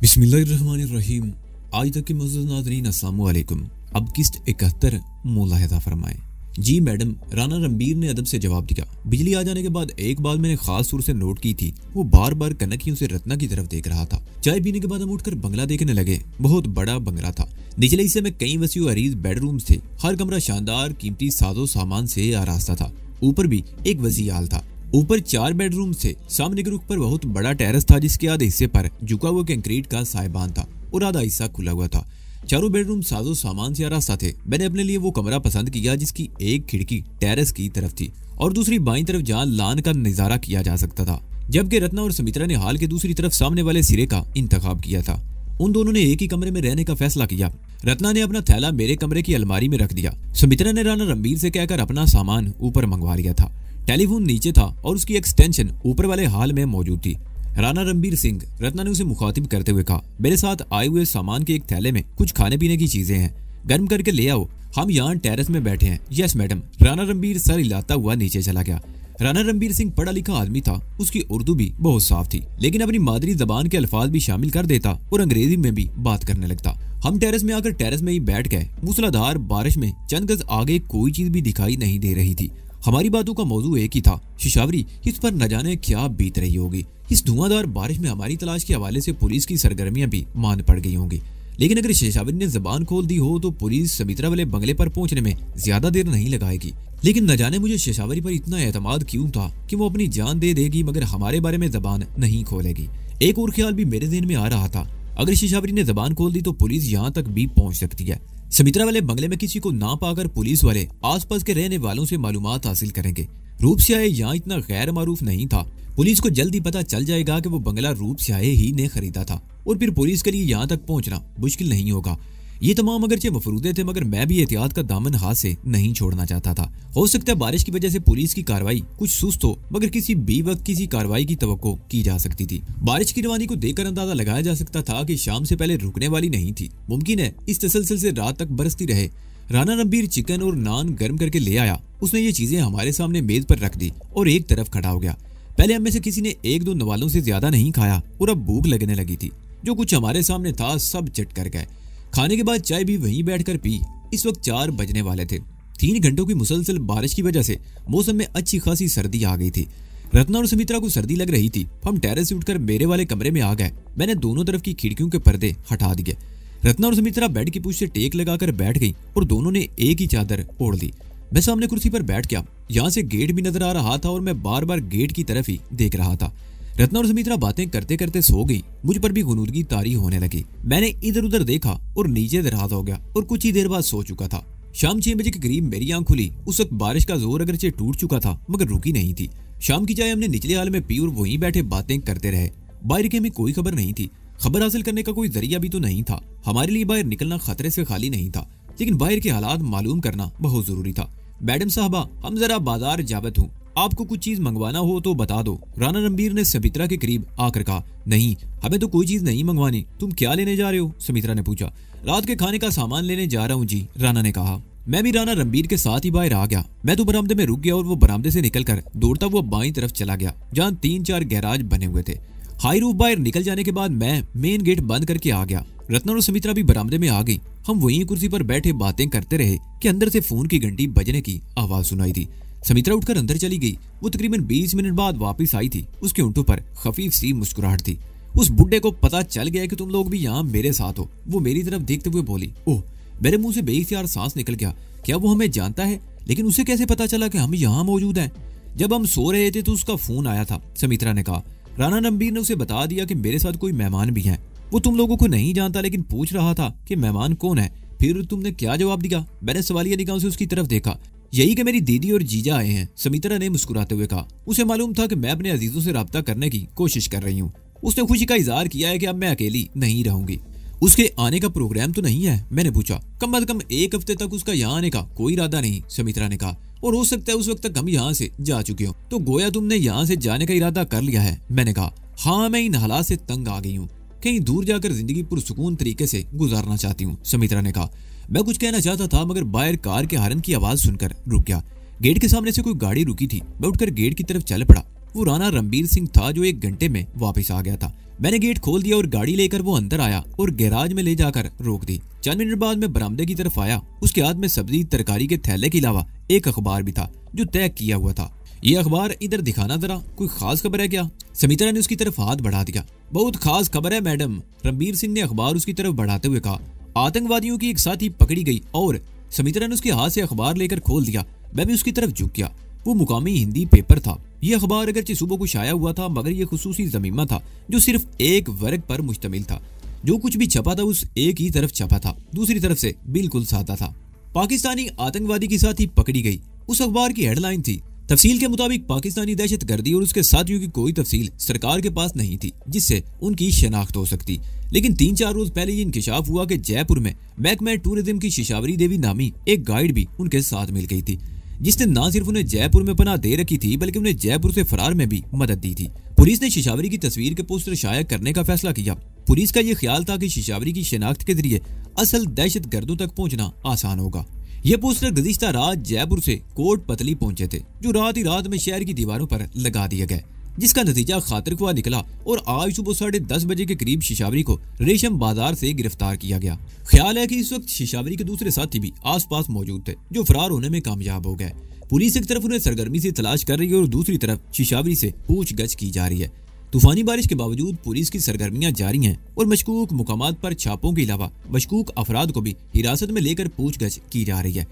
बिस्मिल्लाहिर्रहमानिर्रहीम। आज तक के मौजूद नाज़रीन अस्सलाम वालेकुम। अब किस्त 71 मुलाहिज़ा फरमाएं। जी मैडम, राना रणबीर ने अदब से जवाब दिया। बिजली आ जाने के बाद एक बात मैंने खास तौर से नोट की थी, वो बार बार कनकियों से रत्ना की तरफ देख रहा था। चाय पीने के बाद हम उठकर बंगला देखने लगे। बहुत बड़ा बंगला था। निचले हिस्से में कई वसी अरीज बेडरूम्स थे। हर कमरा शानदार कीमती साजो सामान से आरास्ता था। ऊपर भी एक वसी हाल था। ऊपर 4 बेडरूम थे। सामने के रुख पर बहुत बड़ा टेरेस था, जिसके आधे हिस्से पर झुका हुआ कंक्रीट का साइबान था और आधा हिस्सा खुला हुआ था। चारों बेडरूम साजो सामान से आरास्ता थे। मैंने अपने लिए वो कमरा पसंद किया जिसकी एक खिड़की टेरेस की तरफ थी और दूसरी बाईं तरफ जहां लान का नजारा किया जा सकता था, जबकि रत्ना और सुमित्रा ने हाल के दूसरी तरफ सामने वाले सिरे का इंतखाब किया था। उन दोनों ने एक ही कमरे में रहने का फैसला किया। रत्ना ने अपना थैला मेरे कमरे की अलमारी में रख दिया। सुमित्रा ने राना रणबीर से कहकर अपना सामान ऊपर मंगवा लिया था। टेलीफोन नीचे था और उसकी एक्सटेंशन ऊपर वाले हाल में मौजूद थी। राना रणबीर सिंह, रत्ना ने उसे मुखातिब करते हुए कहा, मेरे साथ आए हुए सामान के एक थैले में कुछ खाने पीने की चीजें हैं, गर्म करके ले आओ। हम यहाँ टेरेस में बैठे हैं। Yes madam. Rana Ranbir sir हिलाता हुआ नीचे चला गया। राना रणबीर सिंह पढ़ा लिखा आदमी था। उसकी उर्दू भी बहुत साफ थी, लेकिन अपनी मादरी जबान के अल्फाज भी शामिल कर देता और अंग्रेजी में भी बात करने लगता। हम टेरेस में आकर टेरेस में ही बैठ गए। मूसलाधार बारिश में चंद गज आगे कोई चीज भी दिखाई नहीं दे रही थी। हमारी बातों का मौजू एक ही था, शिशावरी। इस पर न जाने क्या बीत रही होगी। इस धुआंधार बारिश में हमारी तलाश के हवाले से पुलिस की सरगर्मियां भी मांद पड़ गई होंगी, लेकिन अगर शिशावरी ने जबान खोल दी हो तो पुलिस सुमित्रा वाले बंगले पर पहुंचने में ज्यादा देर नहीं लगाएगी। लेकिन न जाने मुझे शिशावरी पर इतना एतमाद क्यों था कि वो अपनी जान दे देगी मगर हमारे बारे में जबान नहीं खोलेगी। एक और ख्याल भी मेरे ज़हन में आ रहा था, अगर शिशावरी ने जबान खोल दी तो पुलिस यहाँ तक भी पहुंच सकती है। सुमित्रा वाले बंगले में किसी को ना पाकर पुलिस वाले आसपास के रहने वालों से मालूमात हासिल करेंगे। रूप स्याहे यहाँ इतना गैर मारूफ नहीं था। पुलिस को जल्दी पता चल जाएगा कि वो बंगला रूप स्याहे ही ने खरीदा था और फिर पुलिस के लिए यहाँ तक पहुंचना मुश्किल नहीं होगा। ये तमाम अगरचे मफरूदे थे, मगर मैं भी एहतियात का दामन हाथ से नहीं छोड़ना चाहता था। हो सकता है बारिश की वजह से पुलिस की कार्रवाई कुछ सुस्त हो, मगर किसी भी वक्त किसी कार्रवाई की तवक्को की जा सकती थी। बारिश की रवानी को देखकर अंदाजा लगाया जा सकता था कि शाम से पहले रुकने वाली नहीं थी। मुमकिन है इस तसलसल से रात तक बरसती रहे। राना रणबीर चिकन और नान गर्म करके ले आया। उसने ये चीजें हमारे सामने मेज पर रख दी और एक तरफ खड़ा हो गया। पहले हम में से किसी ने 1-2 नवालों से ज्यादा नहीं खाया और अब भूख लगने लगी थी। जो कुछ हमारे सामने था सब चट कर गए। खाने के बाद चाय भी वहीं बैठकर पी। इस वक्त 4 बजने वाले थे। 3 घंटों की मुसलसल बारिश की वजह से मौसम में अच्छी खासी सर्दी आ गई थी। रत्ना और सुमित्रा को सर्दी लग रही थी। हम टेरेस से उठकर मेरे वाले कमरे में आ गए। मैंने दोनों तरफ की खिड़कियों के पर्दे हटा दिए। रत्ना और सुमित्रा बेड की पूछ से टेक लगाकर बैठ गई और दोनों ने एक ही चादर ओढ़ ली। मैं सामने कुर्सी पर बैठ गया। यहाँ से गेट भी नजर आ रहा था और मैं बार बार गेट की तरफ ही देख रहा था। रत्ना और सुमित्रा बातें करते करते सो गई। मुझ पर भी गुनूदगी तारी होने लगी। मैंने इधर उधर देखा और नीचे दराज हो गया और कुछ ही देर बाद सो चुका था। शाम 6 बजे के करीब मेरी आंख खुली। उस वक्त बारिश का जोर अगरचे टूट चुका था मगर रुकी नहीं थी। शाम की चाय हमने निचले हाल में पी और वहीं बैठे बातें करते रहे। बाहर के में कोई खबर नहीं थी। खबर हासिल करने का कोई जरिया भी तो नहीं था। हमारे लिए बाहर निकलना खतरे से खाली नहीं था, लेकिन बाहर के हालात मालूम करना बहुत जरूरी था। मैडम साहबा, हम जरा बाजार जावत हूँ, आपको कुछ चीज मंगवाना हो तो बता दो। राना रणबीर ने सुमित्रा के करीब आकर कहा। नहीं, हमें तो कोई चीज नहीं मंगवानी। तुम क्या लेने जा रहे हो? सुमित्रा ने पूछा। रात के खाने का सामान लेने जा रहा हूँ जी, राना ने कहा। मैं भी राना रणबीर के साथ ही बाहर आ गया। मैं तो बरामदे में रुक गया और वो बरामदे से निकलकर दौड़ता हुआ बाईं तरफ चला गया, जहाँ 3-4 गैराज बने हुए थे। हाई रूफ बाहर निकल जाने के बाद मैं मेन गेट बंद करके आ गया। रत्ना और सुमित्रा भी बरामदे में आ गई। हम वहीं कुर्सी पर बैठे बातें करते रहे कि अंदर से फोन की घंटी बजने की आवाज सुनाई दी। सुमित्रा उठकर अंदर चली गई। वो तकरीबन 20 मिनट बाद वापस आई थी। उसके होंठों पर खफीफ सी मुस्कुराहट थी। उस बुड्ढे को पता चल गया कि तुम लोग भी यहाँ मेरे साथ हो। वो मेरी तरफ देखते हुए बोली। ओह, मेरे मुंह से बेइख्तियार सांस निकल गया। क्या वो हमें जानता है? लेकिन उसे कैसे पता चला कि हम यहाँ मौजूद हैं? जब हम सो रहे थे तो उसका फोन आया था, सुमित्रा ने कहा। राना रणबीर ने उसे बता दिया कि मेरे साथ कोई मेहमान भी हैं। वो तुम लोगों को नहीं जानता, लेकिन पूछ रहा था कि मेहमान कौन है। फिर तुमने क्या जवाब दिया? मैंने सवालिया निगाहों से उसकी तरफ देखा। यही कि मेरी दीदी और जीजा आए हैं, सुमित्रा ने मुस्कुराते हुए कहा। उसे मालूम था कि मैं अपने अजीजों से राब्ता करने की कोशिश कर रही हूँ। उसने खुशी का इजहार किया है कि अब मैं अकेली नहीं रहूंगी। उसके आने का प्रोग्राम तो नहीं है? मैंने पूछा। कम से कम 1 हफ्ते तक उसका यहाँ आने का कोई इरादा नहीं, सुमित्रा ने कहा। और हो सकता है उस वक्त तक हम यहाँ से जा चुके हो। तो गोया तुमने यहाँ से जाने का इरादा कर लिया है, मैंने कहा। हाँ, मैं इन हालात से तंग आ गई हूँ। कहीं दूर जाकर जिंदगी पुरसुकून तरीके से गुजारना चाहती हूँ, सुमित्रा ने कहा। मैं कुछ कहना चाहता था मगर बाहर कार के हारन की आवाज सुनकर रुक गया। गेट के सामने से कोई गाड़ी रुकी थी। मैं उठकर गेट की तरफ चल पड़ा। वो राणा रणबीर सिंह था जो 1 घंटे में वापस आ गया था। मैंने गेट खोल दिया और गाड़ी लेकर वो अंदर आया और गैराज में ले जाकर रोक दी। चंद मिनट बाद मैं बरामदे की तरफ आया। उसके हाथ में सब्जी तरकारी के थैले के अलावा एक अखबार भी था जो तय किया हुआ था। ये अखबार इधर दिखाना जरा, कोई खास खबर है क्या? समित्रा ने उसकी तरफ हाथ बढ़ा दिया। बहुत खास खबर है मैडम, रणबीर सिंह ने अखबार उसकी तरफ बढ़ाते हुए कहा। आतंकवादियों की एक साथी पकड़ी गई और समित्रा ने उसके हाथ से अखबार लेकर खोल दिया। मैं भी उसकी तरफ झुक गया। वो मुकामी हिंदी पेपर था। ये अखबार अगरचे सुबह को शाया हुआ था मगर ये खुसूसी ज़मीमा था जो सिर्फ एक वर्ग पर मुश्तमिल था। जो कुछ भी छपा था उस एक ही तरफ छपा था, दूसरी तरफ से बिल्कुल सादा था। पाकिस्तानी आतंकवादी की साथी पकड़ी गई। उस अखबार की हेडलाइन थी। तफसील के मुताबिक पाकिस्तानी दहशतगर्दी और उसके साथियों की कोई तफसील सरकार के पास नहीं थी जिससे उनकी शनाख्त हो सकती। लेकिन 3-4 रोज पहले ये इंकशाफ हुआ कि जयपुर में महकमा टूरिज्म की शिशावरी देवी नामी एक गाइड भी उनके साथ मिल गई थी, जिसने न सिर्फ उन्हें जयपुर में पनाह दे रखी थी बल्कि उन्हें जयपुर से फरार में भी मदद दी थी। पुलिस ने शिशावरी की तस्वीर के पोस्टर शाया करने का फैसला किया। पुलिस का यह ख्याल था कि शिशावरी की शनाख्त के जरिए असल दहशतगर्दों तक पहुंचना आसान होगा। ये पोस्टर गुज़िश्ता रात जयपुर से कोट पतली पहुंचे थे जो रात ही रात में शहर की दीवारों पर लगा दिए गए, जिसका नतीजा खातिर ख्वाह निकला और आज सुबह 10:30 बजे के करीब शिशावरी को रेशम बाजार से गिरफ्तार किया गया। ख्याल है कि इस वक्त शिशावरी के दूसरे साथी भी आसपास मौजूद थे जो फरार होने में कामयाब हो गए। पुलिस एक तरफ उन्हें सरगर्मी से तलाश कर रही है और दूसरी तरफ शिशावरी से पूछगछ की जा रही है। तूफानी बारिश के बावजूद पुलिस की सरगर्मियां जारी हैं और मशकूक मुकामात पर छापों के अलावा मशकूक अफराद को भी हिरासत में लेकर पूछगछ की जा रही है।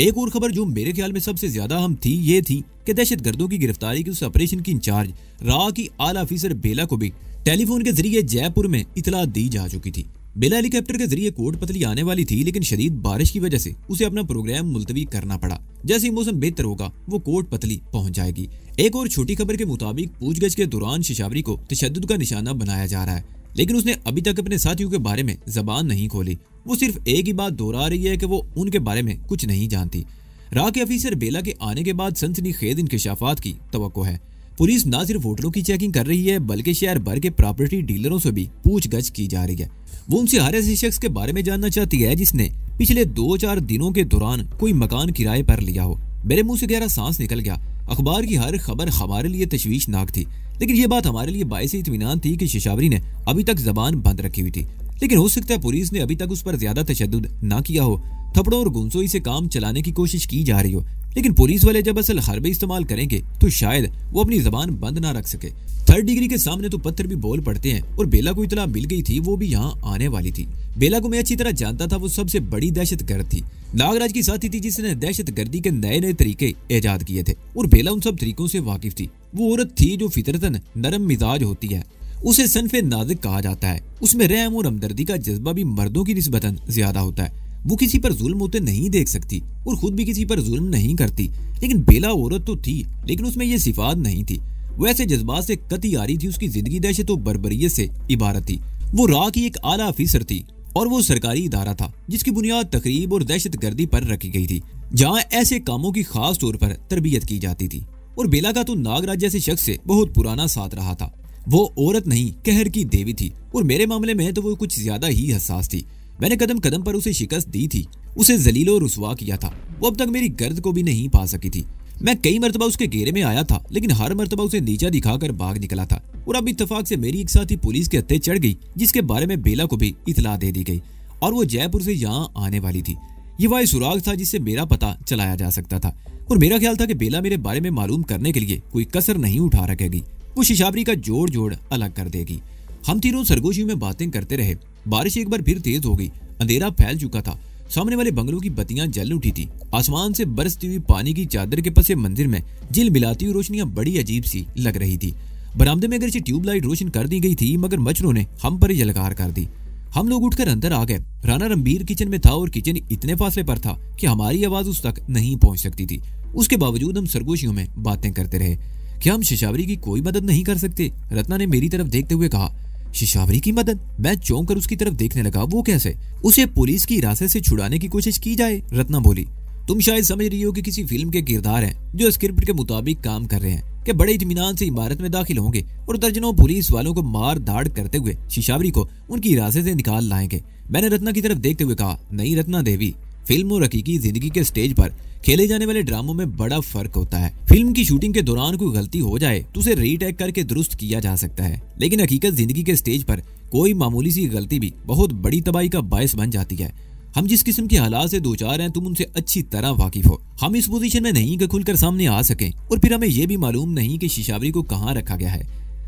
एक और खबर जो मेरे ख्याल में सबसे ज्यादा अहम थी ये थी कि दहशतगर्दों की गिरफ्तारी की उस ऑपरेशन की इंचार्ज राह की आला अफीसर बेला को भी टेलीफोन के जरिए जयपुर में इतला दी जा चुकी थी। बेला हेलीकॉप्टर के जरिए कोट पतली आने वाली थी लेकिन शदीद बारिश की वजह से उसे अपना प्रोग्राम मुलतवी करना पड़ा। जैसे ही मौसम बेहतर होगा वो कोट पतली पहुंच जाएगी। एक और छोटी खबर के मुताबिक पूछगछ के दौरान शिशावरी को तशद्दुद का निशाना बनाया जा रहा है, लेकिन उसने अभी तक अपने साथियों के बारे में जबान नहीं खोली। वो सिर्फ एक ही बात दोहरा रही है कि वो उनके बारे में कुछ नहीं जानती। राह के अफीसर बेला के आने के बाद सनसनीखेज इंकशाफात की तवक्को है। पुलिस न सिर्फ होटलों की चेकिंग कर रही है बल्कि शहर भर के प्रॉपर्टी डीलरों से भी पूछगछ की जा रही है। वो उनसे हर ऐसे शख्स के बारे में जानना चाहती है जिसने पिछले 2-4 दिनों के दौरान कोई मकान किराए पर लिया हो। मेरे मुंह से गहरा सांस निकल गया। अखबार की हर खबर हमारे लिए तशवीशनाक थी, लेकिन ये बात हमारे लिए बायस इत्मीनान थी कि शिशावरी ने अभी तक जबान बंद रखी हुई थी। लेकिन हो सकता है पुलिस ने अभी तक उस पर ज्यादा तशद्दुद ना किया हो, थप्पड़ों और गुंसोई से काम चलाने की कोशिश की जा रही हो। लेकिन पुलिस वाले जब असल हरबे इस्तेमाल करेंगे तो शायद वो अपनी जबान बंद ना रख सके। 3rd डिग्री के सामने तो पत्थर भी बोल पड़ते हैं और बेला को इतला मिल गई थी वो भी यहाँ आने वाली थी। बेला को मैं अच्छी तरह जानता था। वो सबसे बड़ी दहशतगर्द थी, नागराज की साथी थी जिसने दहशतगर्दी के नए नए तरीके ईजाद किए थे और बेला उन सब तरीकों से वाकिफ थी। वो औरत थी जो फितरतन नरम मिजाज होती है। उसे सनफे नाज़िक कहा जाता है। उसमें रहम और हमदर्दी का जज्बा भी मर्दों की निस्बतन ज्यादा होता है। वो किसी पर जुल्म होते नहीं देख सकती और खुद भी किसी पर जुल्म नहीं करती। लेकिन बेला औरत तो थी लेकिन उसमें ये सिफात नहीं थी। वो ऐसे जज्बात से कतई आ रही थी। उसकी जिंदगी दहशत और बर्बरियत से इबारत थी। वो राह की एक आला अफीसर थी और वो सरकारी इदारा था जिसकी बुनियाद तकरीब और दहशतगर्दी पर रखी गई थी, जहाँ ऐसे कामों की खास तौर पर तरबियत की जाती थी। और बेला का तो नागराज जैसे शख्स से बहुत पुराना साथ रहा था। वो औरत नहीं कहर की देवी थी और मेरे मामले में तो वो कुछ ज्यादा ही हसास थी। मैंने कदम कदम पर उसे शिकस्त दी थी, उसे जलील और रुसवा किया था। वो अब तक मेरी गर्द को भी नहीं पा सकी थी। मैं कई मरतबा उसके घेरे में आया था लेकिन हर मरतबा उसे नीचा दिखाकर भाग निकला था। और अब इत्तेफाक से मेरी एक साथी पुलिस के हत्थे चढ़ गई जिसके बारे में बेला को भी इतला दे दी गई और वो जयपुर से यहाँ आने वाली थी। ये वह सुराग था जिससे मेरा पता चलाया जा सकता था और मेरा ख्याल था कि बेला मेरे बारे में मालूम करने के लिए कोई कसर नहीं उठा रखेगी। वो शिशावरी का जोड़ जोड़ अलग कर देगी। हम तीनों सरगोशियों में बातें करते रहे। बारिश एक बार फिर तेज हो गई। अंधेरा फैल चुका था। सामने वाले बंगलों की बत्तियां जल उठी थी। आसमान से बरसती हुई पानी की चादर के पसे मंदिर में जिल मिलाती हुई रोशनियां बड़ी अजीब सी लग रही थी। बरामदे में अगरचे ट्यूबलाइट रोशन कर दी गई थी मगर मच्छरों ने हम पर यलगार कर दी। हम लोग उठकर अंदर आ गए। राणा रणबीर किचन में था और किचन इतने फासले पर था कि हमारी आवाज उस तक नहीं पहुंच सकती थी। उसके बावजूद हम सरगोशियों में बातें करते रहे। क्या हम शिशावरी की कोई मदद नहीं कर सकते? रत्ना ने मेरी तरफ देखते हुए कहा। शिशावरी की मदद? मैं चौंक कर उसकी तरफ देखने लगा। वो कैसे? उसे पुलिस की हिरासत से छुड़ाने की कोशिश की जाए? रत्ना बोली। तुम शायद समझ रही हो कि किसी फिल्म के किरदार हैं जो स्क्रिप्ट के मुताबिक काम कर रहे हैं कि बड़े इत्मीनान से इमारत में दाखिल होंगे और दर्जनों पुलिस वालों को मार धाड़ करते हुए शिशावरी को उनकी हिरासत से निकाल लाएंगे। मैंने रत्ना की तरफ देखते हुए कहा, नहीं रत्ना देवी, फिल्म और हकीकी जिंदगी के स्टेज पर खेले जाने वाले ड्रामों में बड़ा फर्क होता है। फिल्म की शूटिंग के दौरान कोई गलती हो जाए तो उसे रीटेक करके दुरुस्त किया जा सकता है, लेकिन हकीकत जिंदगी के स्टेज पर कोई मामूली सी गलती भी बहुत बड़ी तबाही का बायस बन जाती है। हम जिस किस्म के हालात से दो चार हैं, तुम उनसे अच्छी तरह वाकिफ हो। हम इस पोजीशन में नहीं कि खुलकर सामने आ सकें, और फिर हमें यह भी मालूम नहीं कि शिशावरी को कहाँ रखा गया है।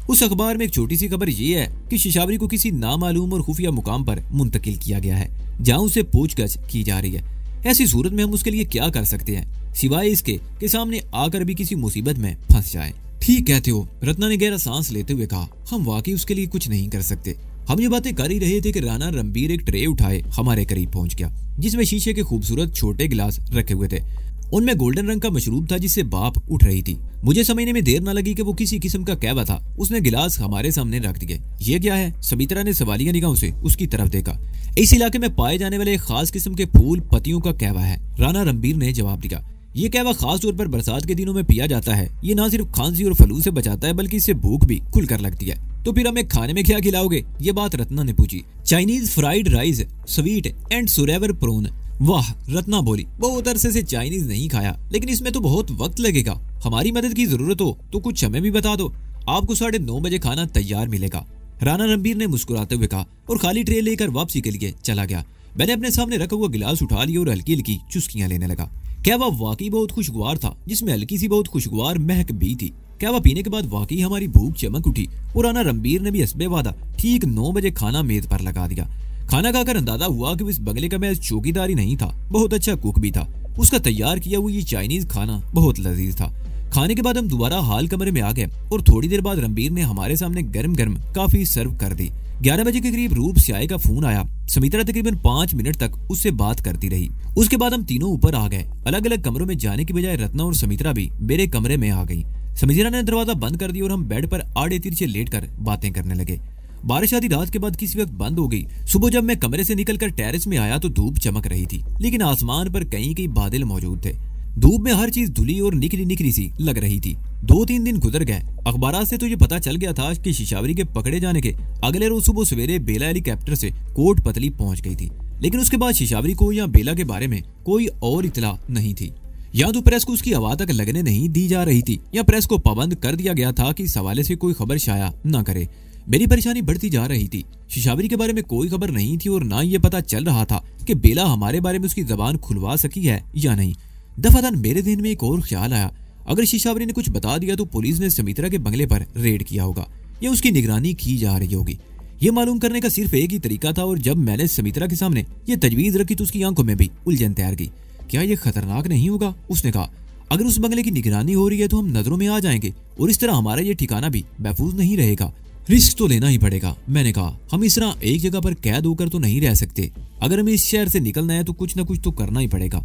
उस अखबार में एक छोटी सी खबर ये है कि शिशावरी को किसी नामालूम और खुफिया मुकाम पर मुंतकिल किया गया है, जहाँ उसे पूछगछ की जा रही है। ऐसी सूरत में हम उसके लिए क्या कर सकते हैं सिवाय इसके कि सामने आकर भी किसी मुसीबत में फंस जाए। ठीक कहते हो, रत्ना ने गहरा सांस लेते हुए कहा। हम वाकई उसके लिए कुछ नहीं कर सकते। हम ये बातें कर ही रहे थे कि राणा रणबीर एक ट्रे उठाए हमारे करीब पहुंच गया, जिसमें शीशे के खूबसूरत छोटे गिलास रखे हुए थे। उनमें गोल्डन रंग का मशरूब था जिससे भाप उठ रही थी। मुझे समझने में देर न लगी कि वो किसी किस्म का कहवा था। उसने गिलास हमारे सामने रख दिए। ये क्या है? सबित्रा ने सवालिया निगाहों से उसकी तरफ देखा। इस इलाके में पाए जाने वाले एक खास किस्म के फूल पत्तियों का कहवा है, राणा रणबीर ने जवाब दिया। ये कहवा खास तौर पर बरसात के दिनों में पिया जाता है। ये ना सिर्फ खांसी और फ्लू से बचाता है, बल्कि इससे भूख भी खुलकर लगती है। तो फिर हमें खाने में क्या खिलाओगे? ये बात रत्ना ने पूछी। Chinese fried rice, sweet and sour prawn. वाह, रत्ना बोली। बहुत अरसे से चाइनीज नहीं खाया, लेकिन इसमें तो बहुत वक्त लगेगा। हमारी मदद की जरूरत हो तो कुछ हमें भी बता दो। आपको 9:30 बजे खाना तैयार मिलेगा, राणा रणबीर ने मुस्कुराते हुए कहा और खाली ट्रे लेकर वापसी के लिए चला गया। मैंने अपने सामने रखा हुआ गिलास उठा लिया और हल्की हल्की चुस्कियां लेने लगा। कहवा वाकई बहुत खुशगवार था, जिसमें हल्की सी बहुत खुशगवार महक भी थी। कहवा पीने के बाद वाकई हमारी भूख चमक उठी और राणा रणबीर ने भी हस्बे वादा ठीक 9 बजे खाना मेज पर लगा दिया। खाना खाकर अंदाजा हुआ कि इस बंगले का महज चौकीदार ही नहीं था, बहुत अच्छा कुक भी था। उसका तैयार किया हुआ ये चाइनीज खाना बहुत लजीज था। खाने के बाद हम दोबारा हाल कमरे में आ गए और थोड़ी देर बाद रणबीर ने हमारे सामने गर्म गर्म काफी सर्व कर दी। 11 बजे के करीब रूप स्याही का फोन आया। समित्रा तकरीबन 5 मिनट तक उससे बात करती रही। उसके बाद हम तीनों ऊपर आ गए। अलग अलग कमरों में जाने की बजाय रत्ना और समित्रा भी मेरे कमरे में आ गई। समित्रा ने दरवाजा बंद कर दिया और हम बेड पर आड़े तिरछे लेटकर बातें करने लगे। बारिश आधी रात के बाद किसी वक्त बंद हो गई। सुबह जब मैं कमरे से निकलकर टेरेस में आया तो धूप चमक रही थी, लेकिन आसमान पर कहीं कहीं बादल मौजूद थे। धूप में हर चीज धुली और निकली निकली सी लग रही थी। 2-3 दिन गुजर गए। अखबार से तो ये पता चल गया था कि शिशावरी के पकड़े जाने के अगले रोज सुबह सवेरे बेला हेलीकॉप्टर से कोट पतली पहुंच गई थी, लेकिन उसके बाद शिशावरी को या बेला के बारे में कोई और इतला नहीं थी। या तो प्रेस को उसकी हवा तक लगने नहीं दी जा रही थी, या प्रेस को पाबंद कर दिया गया था कि इस हवाले से कोई खबर शाया न करे। मेरी परेशानी बढ़ती जा रही थी। शिशावरी के बारे में कोई खबर नहीं थी और ना ये पता चल रहा था कि बेला हमारे बारे में उसकी जबान खुलवा सकी है या नहीं। दफादार मेरे दिन में एक और ख्याल आया, अगर शिशावरी ने कुछ बता दिया तो पुलिस ने समित्रा के बंगले पर रेड किया होगा या उसकी निगरानी की जा रही होगी। ये मालूम करने का सिर्फ एक ही तरीका था, और जब मैंने समित्रा के सामने ये तजवीज रखी तो उसकी आंखों में भी उलझन तैयार की। क्या ये खतरनाक नहीं होगा? उसने कहा, अगर उस बंगले की निगरानी हो रही है तो हम नजरों में आ जाएंगे और इस तरह हमारा ये ठिकाना भी महफूज नहीं रहेगा। रिस्क तो लेना ही पड़ेगा। मैंने कहा, हम इस तरह एक जगह पर कैद होकर तो नहीं रह सकते। अगर हमें इस शहर से निकलना है तो कुछ ना कुछ तो करना ही पड़ेगा।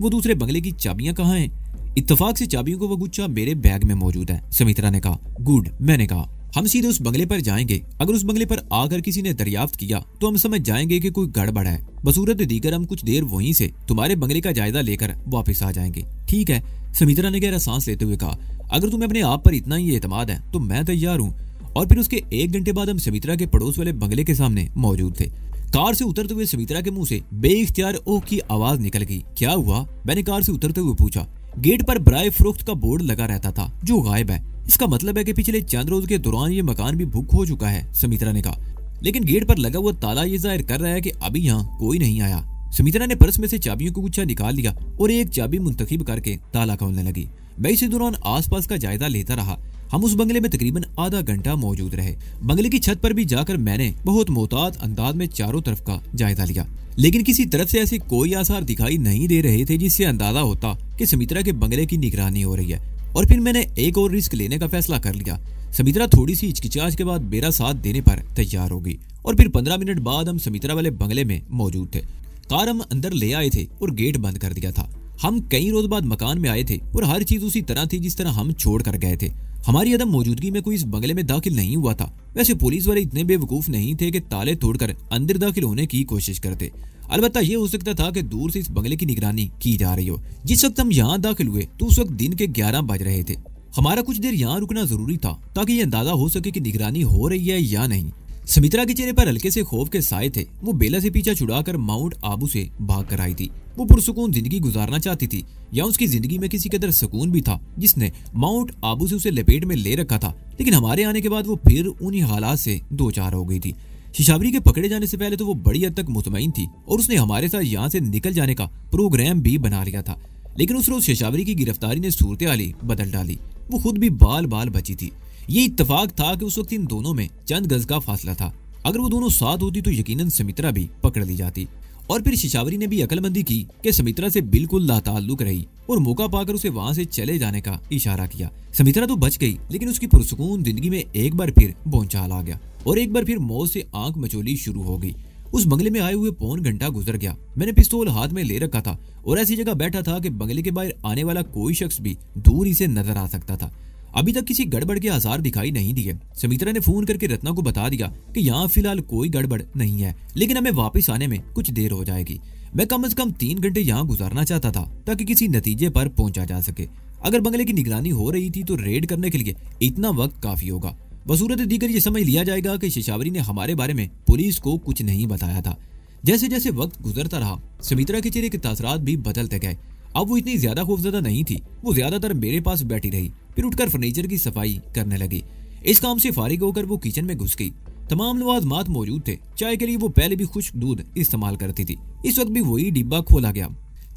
वो दूसरे बंगले की चाबियां कहाँ हैं? इत्तेफाक से चाबियों को वो गुच्छा मेरे बैग में मौजूद है, समित्रा ने कहा। गुड, मैंने कहा। हम सीधे उस बंगले पर जाएंगे। अगर उस बंगले पर आकर किसी ने दरियाफ्त किया तो हम समझ जाएंगे कि कोई गड़बड़ है। बसूरत दीगर हम कुछ देर वहीं से तुम्हारे बंगले का जायजा लेकर वापस आ जाएंगे। ठीक है, समित्रा ने गहरा सांस लेते हुए कहा। अगर तुम्हें अपने आप पर इतना ही एतमाद है तो मैं तैयार हूँ। और फिर उसके 1 घंटे बाद हम समित्रा के पड़ोस वाले बंगले के सामने मौजूद थे। कार से उतरते हुए समित्रा के मुंह से बेइख्तियार ओह की आवाज निकल गई। क्या हुआ? मैंने कार से उतरते हुए पूछा। गेट पर बराए फरोख्त का बोर्ड लगा रहता था जो गायब है। इसका मतलब है कि पिछले चंद रोज के दौरान ये मकान भी बुक हो चुका है, समित्रा ने कहा। लेकिन गेट पर लगा हुआ ताला ये जाहिर कर रहा है कि अभी यहाँ कोई नहीं आया। समित्रा ने पर्स में से चाबियों को गुच्छा निकाल लिया और एक चाबी मुंतखिब करके ताला खोलने लगी। मैं इसी दौरान आसपास का जायजा लेता रहा। हम उस बंगले में तकरीबन आधा घंटा मौजूद रहे। बंगले की छत पर भी जाकर मैंने बहुत मोहतात अंदाज में चारों तरफ का जायजा लिया, लेकिन किसी तरफ से ऐसे कोई आसार दिखाई नहीं दे रहे थे जिससे अंदाजा होता कि समित्रा के बंगले की निगरानी हो रही है। और फिर मैंने एक और रिस्क लेने का फैसला कर लिया। समित्रा थोड़ी सी हिचकिचाहट के बाद मेरा साथ देने पर तैयार हो गई और फिर 15 मिनट बाद हम समित्रा वाले बंगले में मौजूद थे। कार हम अंदर ले आए थे और गेट बंद कर दिया था। हम कई रोज बाद मकान में आए थे और हर चीज उसी तरह थी जिस तरह हम छोड़ कर गए थे। हमारी अदम मौजूदगी में कोई इस बंगले में दाखिल नहीं हुआ था। वैसे पुलिस वाले इतने बेवकूफ नहीं थे कि ताले तोड़कर अंदर दाखिल होने की कोशिश करते। अलबत्ता ये हो सकता था कि दूर से इस बंगले की निगरानी की जा रही हो। जिस वक्त हम यहाँ दाखिल हुए तो उस वक्त दिन के 11 बज रहे थे। हमारा कुछ देर यहाँ रुकना जरूरी था ताकि ये अंदाजा हो सके कि निगरानी हो रही है या नहीं। समित्रा के चेहरे पर हल्के से खौफ के साए थे। वो बेला से पीछा छुड़ाकर माउंट आबू से भाग कर आई थी। वो पुरसुकून जिंदगी गुजारना चाहती थी, या उसकी जिंदगी में किसी कदर सुकून भी था जिसने माउंट आबू से उसे लपेट में ले रखा था। लेकिन हमारे आने के बाद वो फिर उन्हीं हालात से दो चार हो गई थी। शिशावरी के पकड़े जाने से पहले तो वो बड़ी हद तक मुतमईन थी और उसने हमारे साथ यहाँ से निकल जाने का प्रोग्राम भी बना लिया था। लेकिन उस रोज शिशावरी की गिरफ्तारी ने सूरत हाल बदल डाली। वो खुद भी बाल बाल बची थी। ये इत्तेफाक था कि उस वक्त इन दोनों में चंद गज का फासला था। अगर वो दोनों साथ होती तो यकीनन समित्रा भी पकड़ ली जाती। और फिर शिशावरी ने भी अकलमंदी की कि समित्रा से बिल्कुल लाताल्लुक रही और मौका पाकर उसे वहां से चले जाने का इशारा किया। समित्रा तो बच गई, लेकिन उसकी पुरसुकून जिंदगी में एक बार फिर भौचाल आ गया और एक बार फिर मौत से आंख मचोली शुरू हो गई। उस बंगले में आए हुए पौन घंटा गुजर गया। मैंने पिस्तौल हाथ में ले रखा था और ऐसी जगह बैठा था कि बंगले के बाहर आने वाला कोई शख्स भी दूर ही से नजर आ सकता था। अभी तक किसी गड़बड़ के आसार दिखाई नहीं दिए। समित्रा ने फोन करके रत्ना को बता दिया कि यहाँ फिलहाल कोई गड़बड़ नहीं है, लेकिन हमें वापस आने में कुछ देर हो जाएगी। मैं कम से कम 3 घंटे यहाँ गुजारना चाहता था ताकि किसी नतीजे पर पहुंचा जा सके। अगर बंगले की निगरानी हो रही थी तो रेड करने के लिए इतना वक्त काफी होगा। बसूरत दीगर ये समझ लिया जाएगा कि शिशावरी ने हमारे बारे में पुलिस को कुछ नहीं बताया था। जैसे जैसे वक्त गुजरता रहा, समित्रा के चेहरे के तासरात भी बदलते गए। अब वो इतनी ज्यादा खौफजदा नहीं थी। वो ज्यादातर मेरे पास बैठी रही, फिर उठकर फर्नीचर की सफाई करने लगी। इस काम से फारिग होकर वो किचन में घुस गई। तमाम लवाजमात मौजूद थे। चाय के लिए वो पहले भी खुश्क दूध इस्तेमाल करती थी। इस वक्त भी वही डिब्बा खोला गया।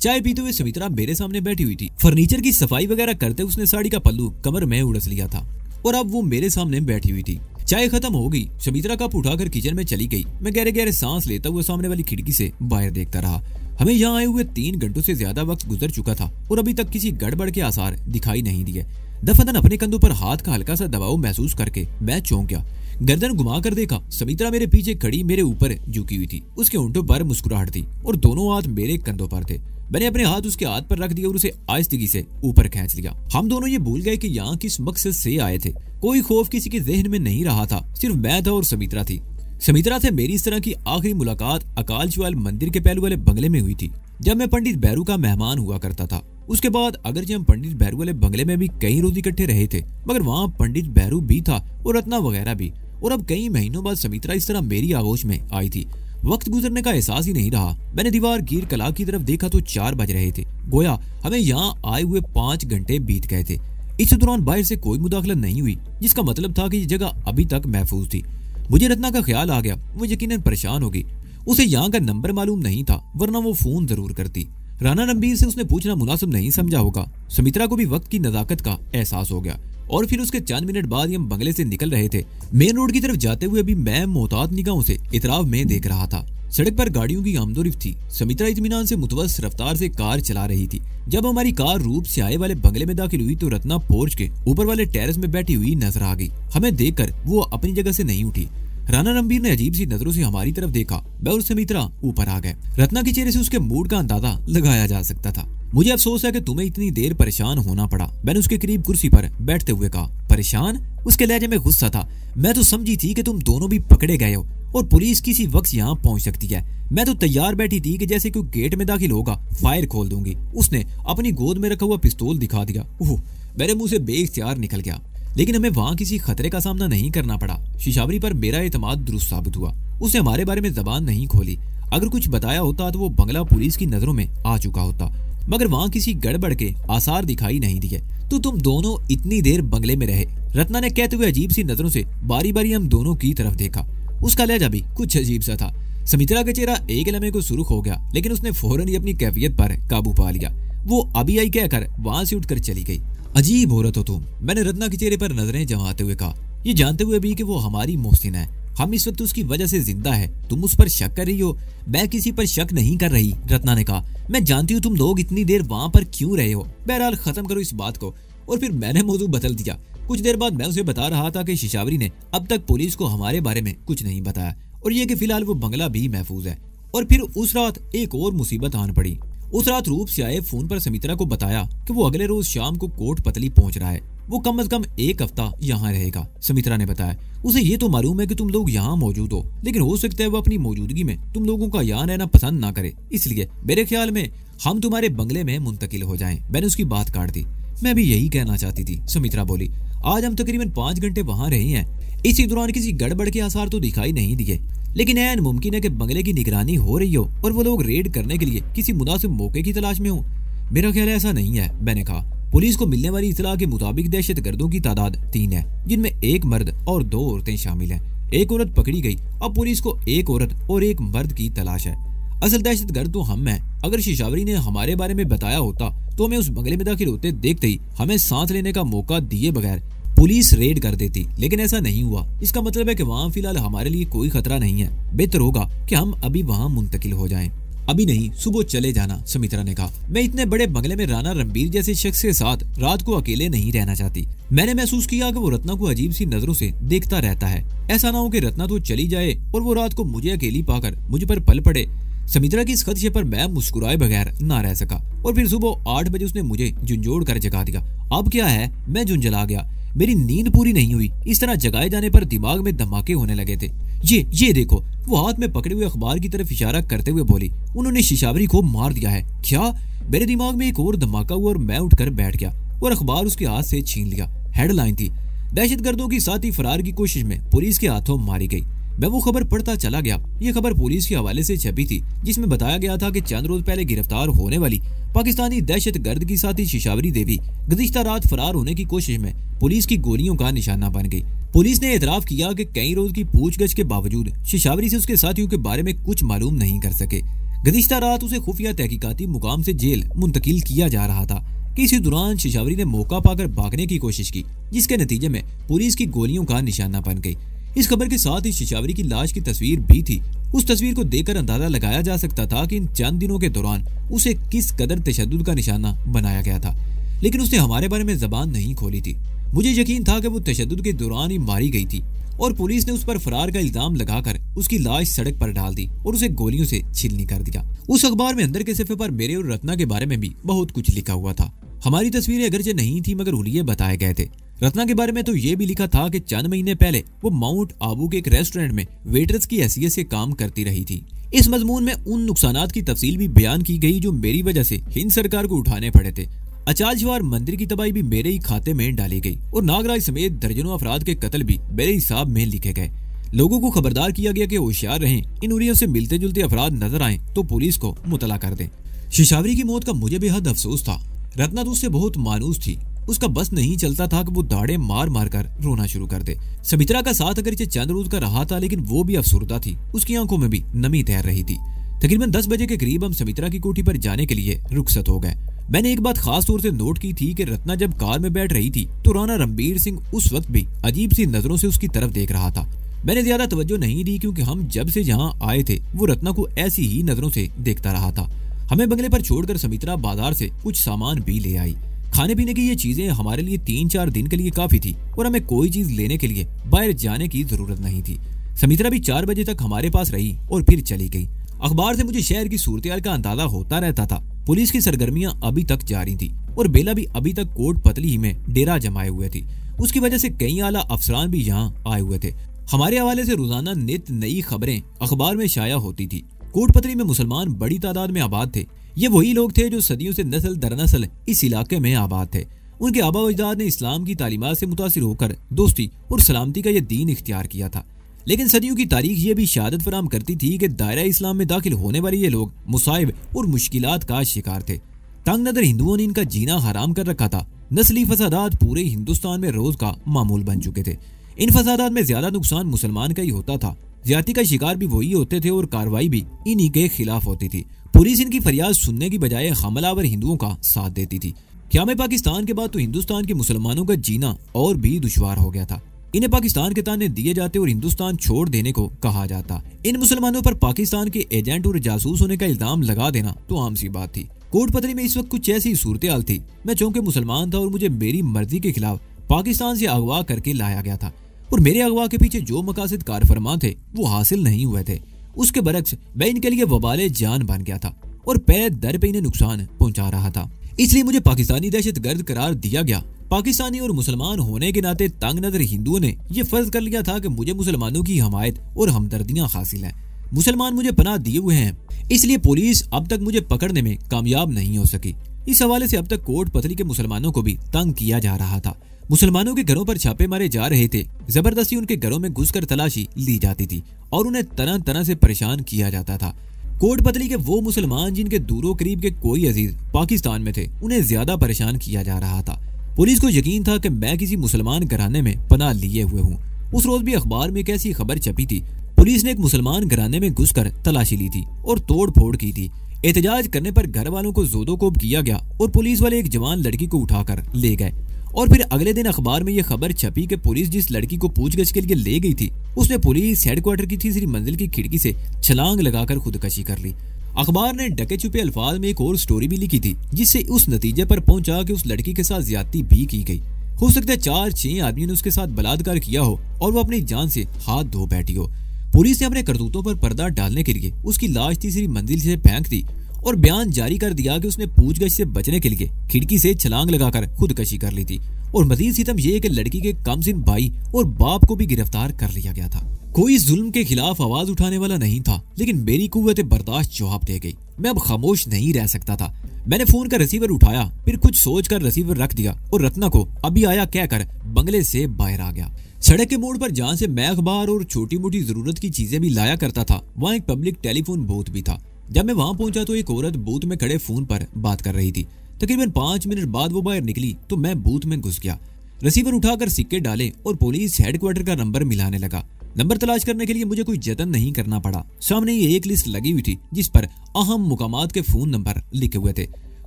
चाय पीते हुए समित्रा मेरे सामने बैठी हुई थी। फर्नीचर की सफाई वगैरह करते उसने साड़ी का पल्लू कमर में उड़स लिया था और अब वो मेरे सामने बैठी हुई थी। चाय खत्म हो गई। समित्रा कप उठाकर किचन में चली गई। मैं गहरे गहरे सांस लेता हुआ सामने वाली खिड़की से बाहर देखता रहा। हमें यहाँ आए हुए 3 घंटों से ज्यादा वक्त गुजर चुका था और अभी तक किसी गड़बड़ के आसार दिखाई नहीं दिए। दफादन अपने कंधों पर हाथ का हल्का सा दबाव महसूस करके मैं चौंक गया। गर्दन घुमा कर देखा, समित्रा मेरे पीछे खड़ी मेरे ऊपर झुकी हुई थी। उसके होंठों पर मुस्कुराहट थी और दोनों हाथ मेरे कंधों पर थे। मैंने अपने हाथ उसके हाथ पर रख दिया और उसे आहिस्तगी से ऊपर खींच लिया। हम दोनों ये भूल गए कि यहाँ किस मकसद से आए थे। कोई खौफ किसी के जहन में नहीं रहा था, सिर्फ मैं था और समित्रा थी। समित्रा से मेरी इस तरह की आखिरी मुलाकात अकाल चौहाल मंदिर के पहलू वाले बंगले में हुई थी, जब मैं पंडित भैरू का मेहमान हुआ करता था। उसके बाद अगरचे हम पंडित भैरू वाले बंगले में भी कई रोज इकट्ठे रहे थे, मगर वहाँ पंडित भैरू भी था और रत्ना वगैरह भी। और अब कई महीनों बाद समित्रा इस तरह मेरी आगोश में आई थी। वक्त गुजरने का एहसास ही नहीं रहा। मैंने दीवार गिर कला की तरफ देखा तो 4 बज रहे थे। गोया हमें यहाँ आए हुए 5 घंटे बीत गए थे। इस दौरान बाहर से कोई मुदाखलत नहीं हुई, जिसका मतलब था कि ये जगह अभी तक महफूज थी। मुझे रत्ना का ख्याल आ गया। वो यकीनन परेशान होगी। उसे यहाँ का नंबर मालूम नहीं था, वरना वो फोन जरूर करती। राना रणबीर से उसने पूछना मुनासिब नहीं समझा होगा। समित्रा को भी वक्त की नजाकत का एहसास हो गया और फिर उसके चंद मिनट बाद हम बंगले से निकल रहे थे। मेन रोड की तरफ जाते हुए भी मैं मोहतात निगाहों से इतराव में देख रहा था। सड़क पर गाड़ियों की आमदोरफ्त थी। समित्रा इत्मीनान से मुतवस्सित रफ्तार से कार चला रही थी। जब हमारी कार रूप स्याहे वाले बंगले में दाखिल हुई तो रत्ना पोर्च के ऊपर वाले टेरेस में बैठी हुई नजर आ गई। हमें देखकर वो अपनी जगह से नहीं उठी। राना रणबीर ने अजीब सी नजरों से हमारी तरफ देखा। मैं और समित्रा ऊपर आ गए। रत्ना के चेहरे से उसके मूड का अंदाजा लगाया जा सकता था। मुझे अफसोस है कि तुम्हें इतनी देर परेशान होना पड़ा। मैंने उसके करीब कुर्सी पर बैठते हुए कहा। परेशान? उसके लहजे में गुस्सा था। मैं तो समझी थी कि तुम दोनों भी पकड़े गए हो और पुलिस किसी वक्त यहाँ पहुंच सकती है। मैं तो तैयार बैठी थी कि जैसे कोई गेट में दाखिल होगा फायर खोल दूंगी। उसने अपनी गोद में रखा हुआ पिस्तौल दिखा दिया। ओह, मेरे मुंह से बेइख्तियार निकल गया। लेकिन हमें वहाँ किसी खतरे का सामना नहीं करना पड़ा। शिशावरी पर मेरा एतमाद दुरुस्त साबित हुआ। उसने हमारे बारे में जबान नहीं खोली। अगर कुछ बताया होता तो वो बंगला पुलिस की नजरों में आ चुका होता, मगर वहाँ किसी गड़बड़ के आसार दिखाई नहीं दिए। तो तुम दोनों इतनी देर बंगले में रहे? रत्ना ने कहते हुए अजीब सी नजरों से बारी बारी हम दोनों की तरफ देखा। उसका लहजा भी कुछ अजीब सा था। समित्रा का चेहरा एक लम्हे को सुर्ख हो गया, लेकिन उसने फौरन ही अपनी कैफियत पर काबू पा लिया। वो अभी आई कहकर वहां से उठकर चली गई। अजीब औरत हो तुम, मैंने रत्ना के चेहरे पर नजरें जमाते हुए कहा, ये जानते हुए भी कि वो हमारी मोहसिन है। हम इस वक्त उसकी वजह से जिंदा है। तुम उस पर शक कर रही हो? मैं किसी पर शक नहीं कर रही, रत्ना ने कहा। मैं जानती हूँ तुम लोग इतनी देर वहां पर क्यों रहे हो। बहरहाल खत्म करो इस बात को। और फिर मैंने मौजूद बदल दिया। कुछ देर बाद मैं उसे बता रहा था कि शिशावरी ने अब तक पुलिस को हमारे बारे में कुछ नहीं बताया और ये कि फिलहाल वो बंगला भी महफूज है। और फिर उस रात एक और मुसीबत आन पड़ी। उस रात रूप से आए फोन पर समित्रा को बताया कि वो अगले रोज शाम को कोट पतली पहुंच रहा है। वो कम से कम 1 हफ्ता यहाँ रहेगा। समित्रा ने बताया, उसे ये तो मालूम है कि तुम लोग यहाँ मौजूद हो, लेकिन हो सकता है वो अपनी मौजूदगी में तुम लोगों का यहाँ रहना पसंद ना करे, इसलिए मेरे ख्याल में हम तुम्हारे बंगले में मुंतकिल हो जाएं। मैंने उसकी बात काट दी। मैं भी यही कहना चाहती थी, समित्रा बोली। आज हम तकरीबन 5 घंटे वहाँ रहे हैं। इसी दौरान किसी गड़बड़ के आसार तो दिखाई नहीं दिए, लेकिन ऐन मुमकिन है कि बंगले की निगरानी हो रही हो और वो लोग रेड करने के लिए किसी मुनासिब मौके की तलाश में हो। मेरा ख्याल ऐसा नहीं है, मैंने कहा। पुलिस को मिलने वाली इतला के मुताबिक दहशत गर्दों की तादाद 3 है, जिनमें एक मर्द और 2 औरतें शामिल हैं। एक औरत पकड़ी गई। अब पुलिस को एक औरत और एक मर्द की तलाश है। असल दहशत गर्द तो हम हैं। अगर शिशावरी ने हमारे बारे में बताया होता तो हमें उस बंगले में दाखिल होते देखते ही हमें सांस लेने का मौका दिए बगैर पुलिस रेड कर देती, लेकिन ऐसा नहीं हुआ। इसका मतलब है कि वहाँ फिलहाल हमारे लिए कोई खतरा नहीं है। बेहतर होगा कि हम अभी वहाँ मुंतकिल हो जाएं। अभी नहीं, सुबह चले जाना, सुमित्रा ने कहा। मैं इतने बड़े बंगले में राणा रणबीर जैसे शख्स के साथ रात को अकेले नहीं रहना चाहती। मैंने महसूस किया कि वो रत्ना को अजीब सी नजरों से देखता रहता है। ऐसा ना हो कि रत्ना तो चली जाए और वो रात को मुझे अकेली पाकर मुझ पर पल पड़े। सुमित्रा की इस खदशे पर मैं मुस्कुराए बगैर ना रह सका और फिर सुबह 8 बजे उसने मुझे झुंझोड़ कर जगा दिया। अब क्या है, मैं झुंझला गया। मेरी नींद पूरी नहीं हुई। इस तरह जगाए जाने पर दिमाग में धमाके होने लगे थे। ये देखो, वो हाथ में पकड़े हुए अखबार की तरफ इशारा करते हुए बोली, उन्होंने शिशावरी को मार दिया है। क्या? मेरे दिमाग में एक और धमाका हुआ और मैं उठकर बैठ गया और अखबार उसके हाथ से छीन लिया। हेडलाइन थी, दहशतगर्दों की साथी फरार की कोशिश में पुलिस के हाथों मारी गई। मैं वो खबर पढ़ता चला गया। ये खबर पुलिस के हवाले से छपी थी, जिसमें बताया गया था कि चंद रोज पहले गिरफ्तार होने वाली पाकिस्तानी दहशत गर्द की साथी शिशावरी देवी गुज़िश्ता रात फरार होने की कोशिश में पुलिस की गोलियों का निशाना बन गई। पुलिस ने एतराफ किया कि कई रोज की पूछगछ के बावजूद शिशावरी से उसके साथियों के बारे में कुछ मालूम नहीं कर सके। गुज़िश्ता रात उसे खुफिया तहकीकाती मुकाम से जेल मुंतकिल किया जा रहा था कि इसी दौरान शिशावरी ने मौका पाकर भागने की कोशिश की, जिसके नतीजे में पुलिस की गोलियों का निशाना बन गई। इस खबर के साथ ही शिशावरी की लाश की तस्वीर भी थी। उस तस्वीर को देखकर अंदाजा लगाया जा सकता था कि इन चंद दिनों के दौरान उसे किस कदर तशद्दुद का निशाना बनाया गया था, लेकिन उसने हमारे बारे में जबान नहीं खोली थी। मुझे यकीन था कि वो तशद्दुद के दौरान ही मारी गई थी और पुलिस ने उस पर फरार का इल्जाम लगाकर उसकी लाश सड़क पर डाल दी और उसे गोलियों से छीलनी कर दिया। उस अखबार में अंदर के सफ़े पर मेरे और रत्ना के बारे में भी बहुत कुछ लिखा हुआ था। हमारी तस्वीरें अगरचे नहीं थी मगर हुलिये बताए गए थे। रत्ना के बारे में तो ये भी लिखा था कि चंद महीने पहले वो माउंट आबू के एक रेस्टोरेंट में वेटर्स की हैसियत से काम करती रही थी। इस मजमून में उन नुकसानात की तफसील भी बयान की गई जो मेरी वजह से हिंद सरकार को उठाने पड़े थे। अचालशवार मंदिर की तबाही भी मेरे ही खाते में डाली गई और नागराज समेत दर्जनों अफराद के कत्ल भी मेरे हिसाब में लिखे गए। लोगों को खबरदार किया गया कि होशियार रहें, इन उरियों से मिलते जुलते अफराद नजर आए तो पुलिस को मुतला कर दें। शिशावरी की मौत का मुझे बेहद अफसोस था। रत्ना तो उससे बहुत मानूस थी। उसका बस नहीं चलता था कि वो दाढ़े मार मार कर रोना शुरू कर दे। सुमित्रा का साथ अगरचे चंद रोज का रहा था, लेकिन वो भी अफसुर्दा थी। उसकी आंखों में भी नमी तैर रही थी। तकरीबन 10 बजे के करीब हम सुमित्रा की कोठी पर जाने के लिए रुखसत हो गए। मैंने एक बात खास तौर से नोट की थी कि रत्ना जब कार में बैठ रही थी तो राणा रणबीर सिंह उस वक्त भी अजीब सी नजरों से उसकी तरफ देख रहा था। मैंने ज्यादा तवज्जो नहीं दी क्योंकि हम जब से यहाँ आए थे वो रत्ना को ऐसी ही नजरों से देखता रहा था। हमें बंगले पर छोड़कर सुमित्रा बाजार से कुछ सामान भी ले आई। खाने पीने की ये चीजें हमारे लिए 3-4 दिन के लिए काफी थी और हमें कोई चीज लेने के लिए बाहर जाने की जरूरत नहीं थी। सुमित्रा भी 4 बजे तक हमारे पास रही और फिर चली गई। अखबार से मुझे शहर की सूरत का अंदाजा होता रहता था। पुलिस की सरगर्मियां अभी तक जारी थी और बेला भी अभी तक कोट पतली ही में डेरा जमाए हुए थी। उसकी वजह से कई आला अफसरान भी यहाँ आए हुए थे। हमारे हवाले से रोजाना नित नई खबरें अखबार में शाया होती थी। कोट पतली में मुसलमान बड़ी तादाद में आबाद थे। ये वही लोग थे जो सदियों से नस्ल दर नस्ल इस इलाके में आबाद थे। उनके आबा अजदाद ने इस्लाम की तालीमात से मुतासिर होकर दोस्ती और सलामती का यह दीन इख्तियार किया था। लेकिन सदियों की तारीख ये भी शहादत फराम करती थी कि दायरा इस्लाम में दाखिल होने वाले ये लोग मुसाइब और मुश्किलात का शिकार थे। तंग नजर हिंदुओं ने इनका जीना हराम कर रखा था। नस्ली फसादात पूरे हिंदुस्तान में रोज का मामूल बन चुके थे। इन फसादात में ज्यादा नुकसान मुसलमान का ही होता था। ज्यादती का शिकार भी वही होते थे और कार्रवाई भी इन्हीं के खिलाफ होती थी। पुलिस इनकी फरियाद सुनने की बजाय हमलावर हिंदुओं का साथ देती थी। क़याम पाकिस्तान के बाद तो हिंदुस्तान के मुसलमानों का जीना और भी दुश्वार हो गया था। इन्हें पाकिस्तान के ताने दिए जाते और हिंदुस्तान छोड़ देने को कहा जाता। इन मुसलमानों पर पाकिस्तान के एजेंट और जासूस होने का इल्जाम लगा देना तो आम सी बात थी। कोट पतली में इस वक्त कुछ ऐसी सूरत हाल थी। मैं चूंकि मुसलमान था और मुझे मेरी मर्जी के खिलाफ पाकिस्तान से अगवा करके लाया गया था और मेरे अगवा के पीछे जो मकासद कार फरमा थे वो हासिल नहीं हुए थे। उसके बरक्स मैं इनके लिए वबाले जान बन गया था और पैर दर पे इन्हें नुकसान पहुंचा रहा था। इसलिए मुझे पाकिस्तानी दहशत गर्द करार दिया गया। पाकिस्तानी और मुसलमान होने के नाते तंग नजर हिंदुओं ने यह फर्ज कर लिया था कि मुझे मुसलमानों की हमायत और हमदर्दियां हासिल हैं। मुसलमान मुझे पनाह दिए हुए हैं, इसलिए पुलिस अब तक मुझे पकड़ने में कामयाब नहीं हो सकी। इस हवाले से अब तक कोट पतली के मुसलमानों को भी तंग किया जा रहा था। मुसलमानों के घरों पर छापे मारे जा रहे थे। जबरदस्ती उनके घरों में घुसकर तलाशी ली जाती थी और उन्हें तरह तरह से परेशान किया जाता था। कोटपतली के वो मुसलमान जिनके दूरों करीब के कोई अजीज पाकिस्तान में थे, उन्हें ज्यादा परेशान किया जा रहा था। पुलिस को यकीन था कि मैं किसी मुसलमान घराने में पनाह लिए हुए हूँ। उस रोज भी अखबार में एक ऐसी खबर छपी थी, पुलिस ने एक मुसलमान घराने में घुसकर तलाशी ली थी और तोड़ फोड़ की थी। एहतजाज करने पर घर वालों को जोदोकोब किया गया और पुलिस वाले एक जवान लड़की को उठाकर ले गए। और फिर अगले दिन अखबार में यह खबर छपी कि पुलिस जिस लड़की को पूछगछ के लिए ले गई थी, उसने पुलिस हेडक्वार्टर की तीसरी मंजिल की खिड़की से छलांग लगाकर खुदकशी कर ली। अखबार ने ढके छुपे अल्फाज में एक और स्टोरी भी लिखी थी, जिससे उस नतीजे पर पहुंचा कि उस लड़की के साथ ज्यादती भी की गई। हो सकता है 4-6 आदमियों ने उसके साथ बलात्कार किया हो और वो अपनी जान से हाथ धो बैठी हो। पुलिस ने अपने करतूतों पर पर्दा डालने के लिए उसकी लाश तीसरी मंजिल से फेंक दी और बयान जारी कर दिया कि उसने पूछगछ से बचने के लिए खिड़की से छलांग लगाकर खुदकशी कर ली थी। और मजीद सितम यह कि लड़की के कमसिन भाई और बाप को भी गिरफ्तार कर लिया गया था। कोई जुल्म के खिलाफ आवाज उठाने वाला नहीं था, लेकिन मेरी कुव्वत बर्दाश्त जवाब दे गई। मैं अब खामोश नहीं रह सकता था। मैंने फोन का रिसीवर उठाया, फिर कुछ सोचकर रिसीवर रख दिया और रत्ना को अभी आया कहकर बंगले से बाहर आ गया। सड़क के मोड़ पर जहाँ से मैं अखबार और छोटी मोटी जरूरत की चीजें भी लाया करता था, वहाँ एक पब्लिक टेलीफोन बूथ भी था। जब मैं वहां पहुंचा तो एक औरत बूथ में खड़े फोन पर बात कर रही थी। तकरीबन 5 मिनट बाद वो बाहर निकली तो मैं बूथ में घुस गया। रिसीवर उठाकर सिक्के डाले और पुलिस हेडक्वार्टर का नंबर मिलाने लगा। नंबर तलाश करने के लिए मुझे कोई जतन नहीं करना पड़ा। सामने ये एक लिस्ट लगी हुई थी जिस पर अहम मुकामात के फोन नंबर लिखे हुए थे।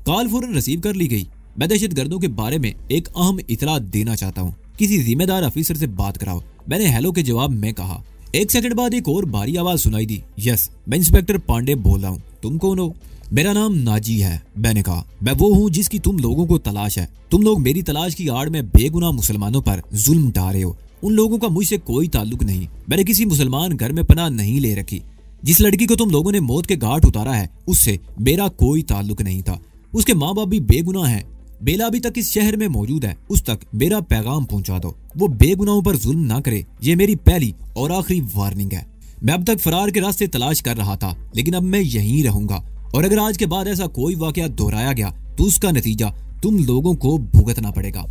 कॉल फौरन रिसीव कर ली गई। मैं दहशतगर्दों के बारे में एक अहम इतला देना चाहता हूँ, किसी जिम्मेदार अफसर से बात कराओ। मैंने हेलो के जवाब में कहा। 1 सेकंड बाद एक और भारी आवाज सुनाई दी। यस, मैं इंस्पेक्टर पांडे बोल रहा हूँ। तुम कौन हो? मेरा नाम नाजी है। मैंने कहा, मैं वो हूँ जिसकी तुम लोगों को तलाश है। तुम लोग मेरी तलाश की आड़ में बेगुनाह मुसलमानों पर जुल्म ढा रहे हो। उन लोगों का मुझसे कोई ताल्लुक नहीं। मैंने किसी मुसलमान घर में पनाह नहीं ले रखी। जिस लड़की को तुम लोगों ने मौत के घाट उतारा है, उससे मेरा कोई ताल्लुक नहीं था। उसके माँ बाप भी बेगुनाह हैं। बेला अभी तक इस शहर में मौजूद है, उस तक मेरा पैगाम पहुंचा दो। वो बेगुनाहों पर जुल्म ना करे, ये मेरी पहली और आखिरी वार्निंग है। मैं अब तक फरार के रास्ते तलाश कर रहा था, लेकिन अब मैं यहीं रहूंगा और अगर आज के बाद ऐसा कोई वाकया दोहराया गया तो उसका नतीजा तुम लोगों को भुगतना पड़ेगा।